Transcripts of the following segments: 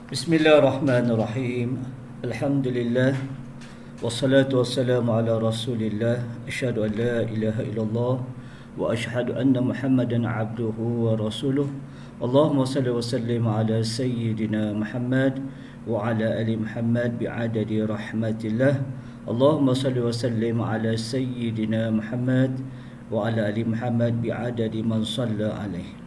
Bismillahirrahmanirrahim. Alhamdulillah. Wassalatu wassalamu ala Rasulillah. Asyhadu an la ilaha illallah wa asyhadu anna Muhammadan abduhu wa rasuluh. Allahumma salli wa sallim ala sayyidina Muhammad wa ala ali Muhammad bi'adadi rahmatillah. Allahumma salli wa sallim ala sayyidina Muhammad wa ala ali Muhammad bi'adadi man shalla alaihi.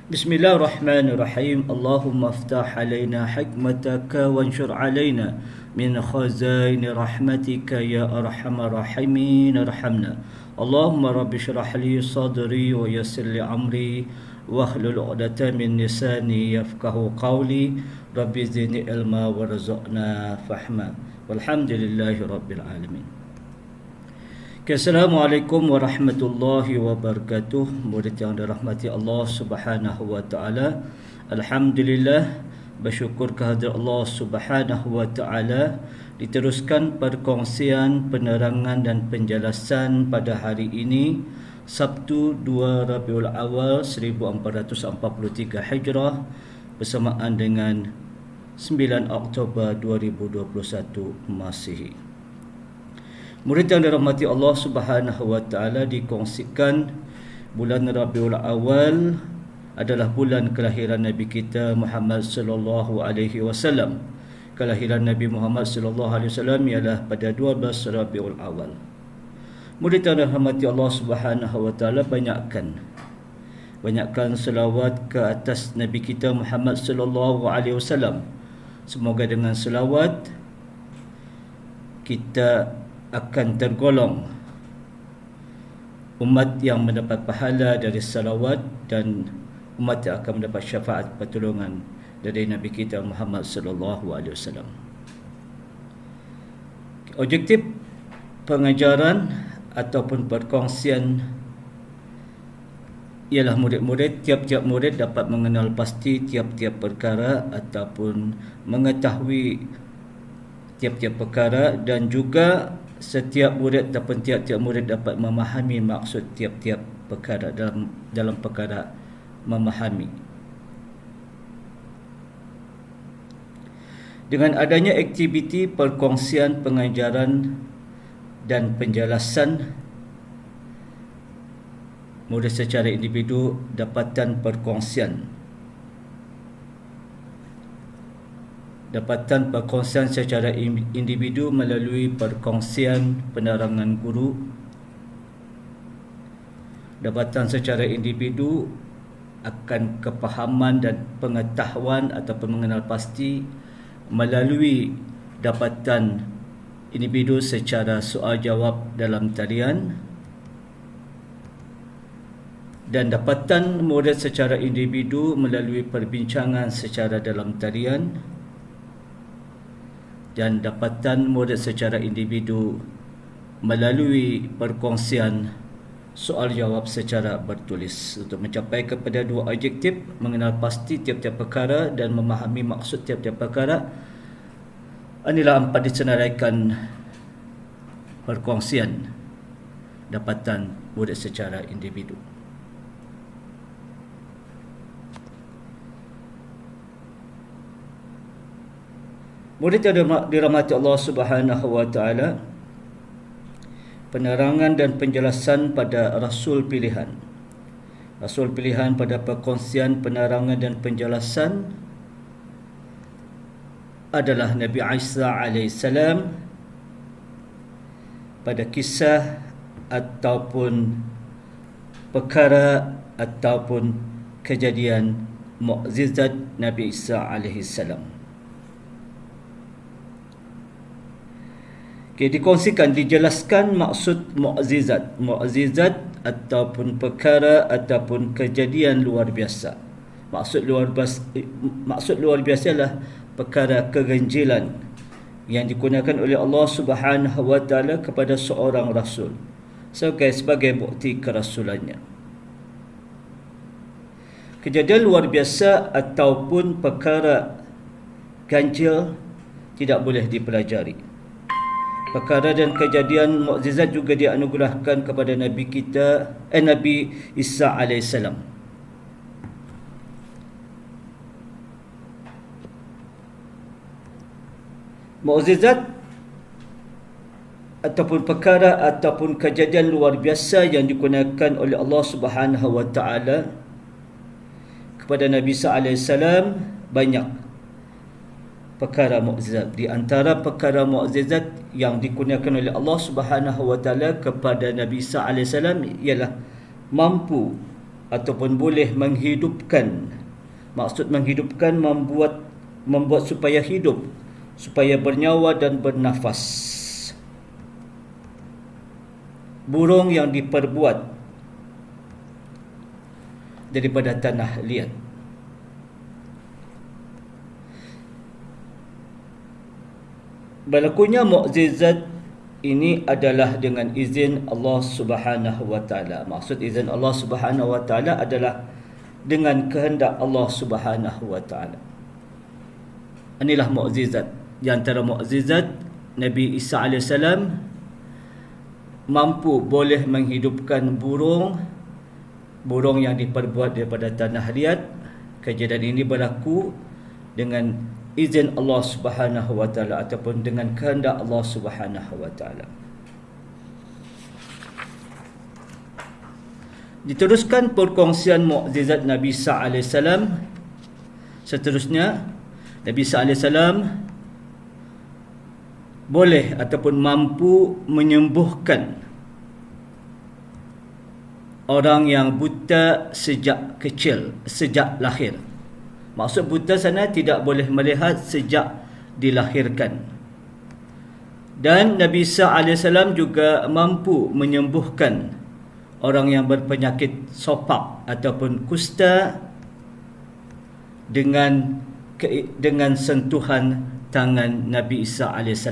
Bismillahirrahmanirrahim. Allahumma aftah alaina hikmataka wanshur alaina min khazaini rahmatika ya arhamar rahimin arhamna. Allahumma rabbi shrah li sadri wa yassir li amri wahlul 'uqdatam min lisani yafqahu qawli. Rabbi zidni ilma warzuqna fahma. Walhamdulillahi rabbil alamin. Assalamualaikum warahmatullahi wabarakatuh. Murid yang dirahmati Allah Subhanahu wa taala. Alhamdulillah, bersyukur kehadirat Allah Subhanahu wa taala. Diteruskan perkongsian, penerangan dan penjelasan pada hari ini, Sabtu 2 Rabiul Awal 1443 Hijrah, bersamaan dengan 9 Oktober 2021 Masihi. Murid yang dirahmati Allah Subhanahu wa taala, dikongsikan bulan Rabiul Awal adalah bulan kelahiran Nabi kita Muhammad sallallahu alaihi wasallam. Kelahiran Nabi Muhammad sallallahu alaihi wasallam ialah pada 12 Rabiul Awal. Murid yang dirahmati Allah Subhanahu wa taala, banyakkan selawat ke atas Nabi kita Muhammad sallallahu alaihi wasallam. Semoga dengan selawat kita akan tergolong umat yang mendapat pahala dari salawat dan umat yang akan mendapat syafaat pertolongan dari Nabi kita Muhammad sallallahu alaihi wasallam. Objektif pengajaran ataupun perkongsian ialah tiap-tiap murid dapat mengenal pasti tiap-tiap perkara ataupun mengetahui tiap-tiap perkara, dan juga setiap murid ataupun tiap-tiap murid dapat memahami maksud tiap-tiap perkara dalam perkara memahami. Dengan adanya aktiviti perkongsian, pengajaran dan penjelasan, murid secara individu dapatan perkongsian secara individu melalui perkongsian penerangan guru. Dapatan secara individu akan kepahaman dan pengetahuan ataupun mengenal pasti melalui dapatan individu secara soal jawab dalam talian, dan dapatan murid secara individu melalui perbincangan secara dalam talian, dan dapatan murid secara individu melalui perkongsian soal jawab secara bertulis. Untuk mencapai kepada dua objektif, mengenal pasti tiap-tiap perkara dan memahami maksud tiap-tiap perkara, inilah 4 disenaraikan perkongsian dapatan murid secara individu. Murid yang dirahmati Allah Subhanahu wa taala, penerangan dan penjelasan pada Rasul pilihan pada perkongsian penerangan dan penjelasan adalah Nabi Isa alaihissalam pada kisah ataupun perkara ataupun kejadian mukjizat Nabi Isa alaihissalam. Dikongsikan, dijelaskan maksud mukjizat ataupun perkara ataupun kejadian luar biasa. Maksud luar biasa adalah perkara keganjilan yang digunakan oleh Allah Subhanahu wa taala kepada seorang rasul sebagai bukti kerasulannya. Kejadian luar biasa ataupun perkara ganjil tidak boleh dipelajari. Perkara dan kejadian mukjizat juga dianugerahkan kepada Nabi Isa alaihissalam. Mukjizat ataupun perkara ataupun kejadian luar biasa yang digunakan oleh Allah Subhanahu wa taala kepada Nabi sallallahu alaihi wasallam banyak perkara mukjizat. Di antara perkara mukjizat yang digunakan oleh Allah Subhanahu wa taala kepada Nabi sallallahu alaihi wasallam ialah mampu ataupun boleh menghidupkan. Maksud menghidupkan, membuat supaya hidup, supaya bernyawa dan bernafas. Burung yang diperbuat daripada tanah liat. Berlakunya mukjizat ini adalah dengan izin Allah Subhanahu wa taala. Maksud izin Allah Subhanahu wa taala adalah dengan kehendak Allah Subhanahu wa taala. Inilah mukjizat. Di antara mukjizat Nabi Isa AS mampu boleh menghidupkan burung yang diperbuat daripada tanah liat. Kejadian ini berlaku dengan izin Allah Subhanahu wa taala ataupun dengan kehendak Allah Subhanahu wa taala. Diteruskan perkongsian mukjizat Nabi sallallahu alaihi wasallam. Seterusnya, Nabi sallallahu alaihi wasallam boleh ataupun mampu menyembuhkan orang yang buta sejak kecil, sejak lahir. Maksud buta sana tidak boleh melihat sejak dilahirkan. Dan Nabi SAW juga mampu menyembuhkan orang yang berpenyakit sopak ataupun kusta dengan sentuhan tangan Nabi Isa AS.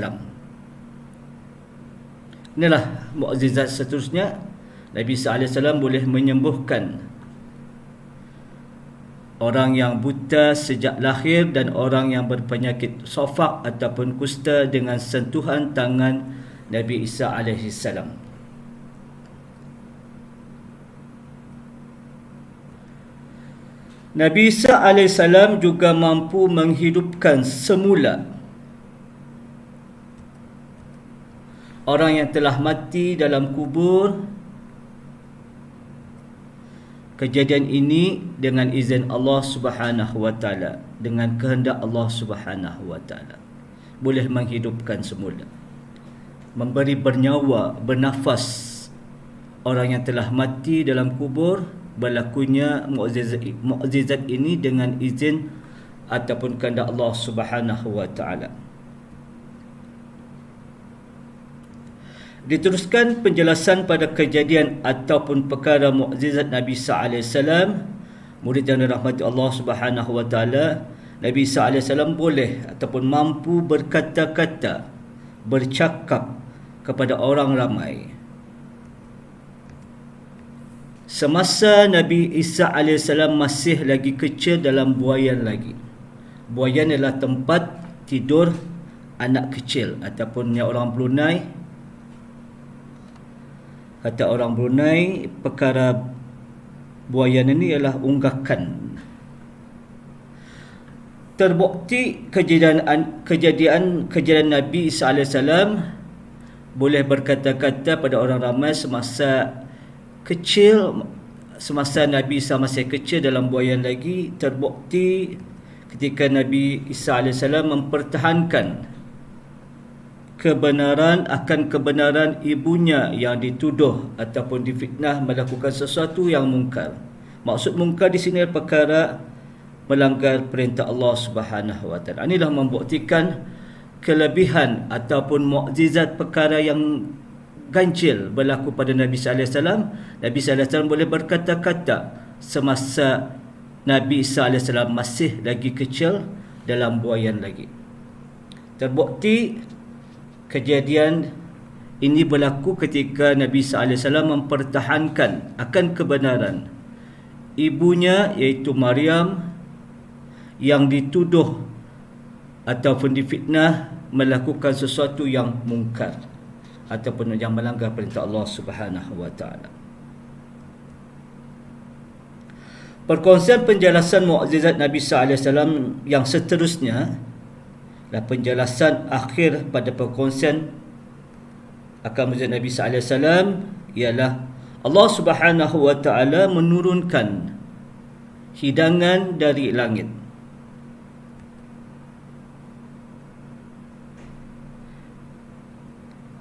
Inilah mukjizat seterusnya. Nabi Isa AS boleh menyembuhkan orang yang buta sejak lahir dan orang yang berpenyakit sofak ataupun kusta dengan sentuhan tangan Nabi Isa AS. Nabi Isa AS juga mampu menghidupkan semula orang yang telah mati dalam kubur. Kejadian ini dengan izin Allah Subhanahu wa taala, dengan kehendak Allah Subhanahu wa taala. Boleh menghidupkan semula, memberi bernyawa, bernafas orang yang telah mati dalam kubur. Berlakunya mukjizat ini dengan izin ataupun kehendak Allah Subhanahu wa taala. Diteruskan penjelasan pada kejadian ataupun perkara mukjizat Nabi sallallahu alaihi wasallam. Murid yang dirahmati Allah Subhanahu wa taala, Nabi sallallahu alaihi wasallam boleh ataupun mampu berkata-kata, bercakap kepada orang ramai. Semasa Nabi Isa AS masih lagi kecil dalam buaian lagi. Buaian adalah tempat tidur anak kecil ataupun orang Brunei. Kata orang Brunei, perkara buaian ini ialah unggakan. Terbukti kejadian Nabi Isa AS boleh berkata-kata pada orang ramai semasa kecil, semasa Nabi Isa masih kecil dalam buaian lagi. Terbukti ketika Nabi Isa AS mempertahankan kebenaran ibunya yang dituduh ataupun difitnah melakukan sesuatu yang mungkar. Maksud mungkar di sini adalah perkara melanggar perintah Allah Subhanahu wa taala. Inilah membuktikan kelebihan ataupun mukjizat perkara yang ganjil berlaku pada Nabi sallallahu alaihi wasallam. Nabi sallallahu alaihi wasallam boleh berkata-kata semasa Nabi sallallahu alaihi wasallam masih lagi kecil dalam buaian lagi. Terbukti kejadian ini berlaku ketika Nabi sallallahu alaihi wasallam mempertahankan akan kebenaran ibunya, iaitu Maryam, yang dituduh ataupun difitnah melakukan sesuatu yang mungkar ataupun yang melanggar perintah Allah Subhanahu wa taala. Perkongsian penjelasan mukjizat Nabi sallallahu alaihi wasallam yang seterusnya, dan penjelasan akhir pada perkongsian akan mujizat Nabi sallallahu alaihi wasallam ialah Allah Subhanahu wa taala menurunkan hidangan dari langit.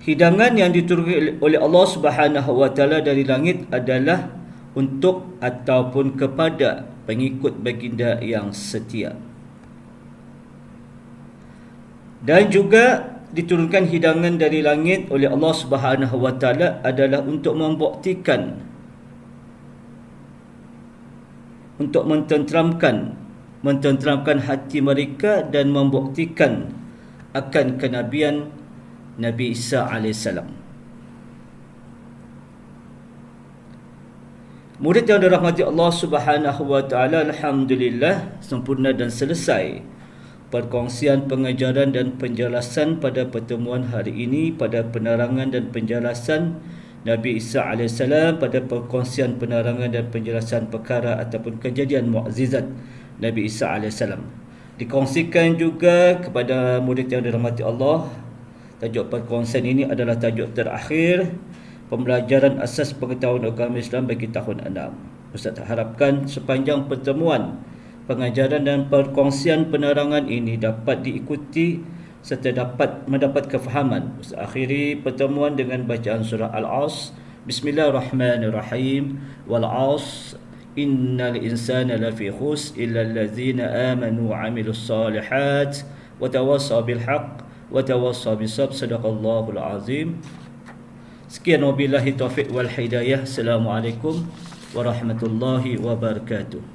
Hidangan yang diturunkan oleh Allah Subhanahu wa taala dari langit adalah untuk ataupun kepada pengikut baginda yang setia. Dan juga diturunkan hidangan dari langit oleh Allah Subhanahu wa taala adalah untuk membuktikan, untuk mententeramkan hati mereka dan membuktikan akan kenabian Nabi Isa alaihissalam. Murid yang dirahmati Allah Subhanahu wa taala, alhamdulillah sempurna dan selesai perkongsian pengajaran dan penjelasan pada pertemuan hari ini pada penerangan dan penjelasan Nabi Isa alaihissalam, pada perkongsian penerangan dan penjelasan perkara ataupun kejadian mukjizat Nabi Isa alaihissalam. Dikongsikan juga kepada murid yang dirahmati Allah. Tajuk perkongsian ini adalah tajuk terakhir pembelajaran asas pengetahuan agama Islam bagi tahun 6. Ustaz harapkan sepanjang pertemuan pengajaran dan perkongsian penerangan ini dapat diikuti serta dapat mendapat kefahaman. Ustaz akhiri pertemuan dengan bacaan surah Al-As. Bismillahirrahmanirrahim. Wal-'As innal insana lafi khusr illa allazina amanu wa 'amilus solihat wa tawassaw bil haqq wa tawassaw bis sabr. Sadaqallahul azim. Sekian wabillahi taufiq wal hidayah. Assalamualaikum warahmatullahi wabarakatuh.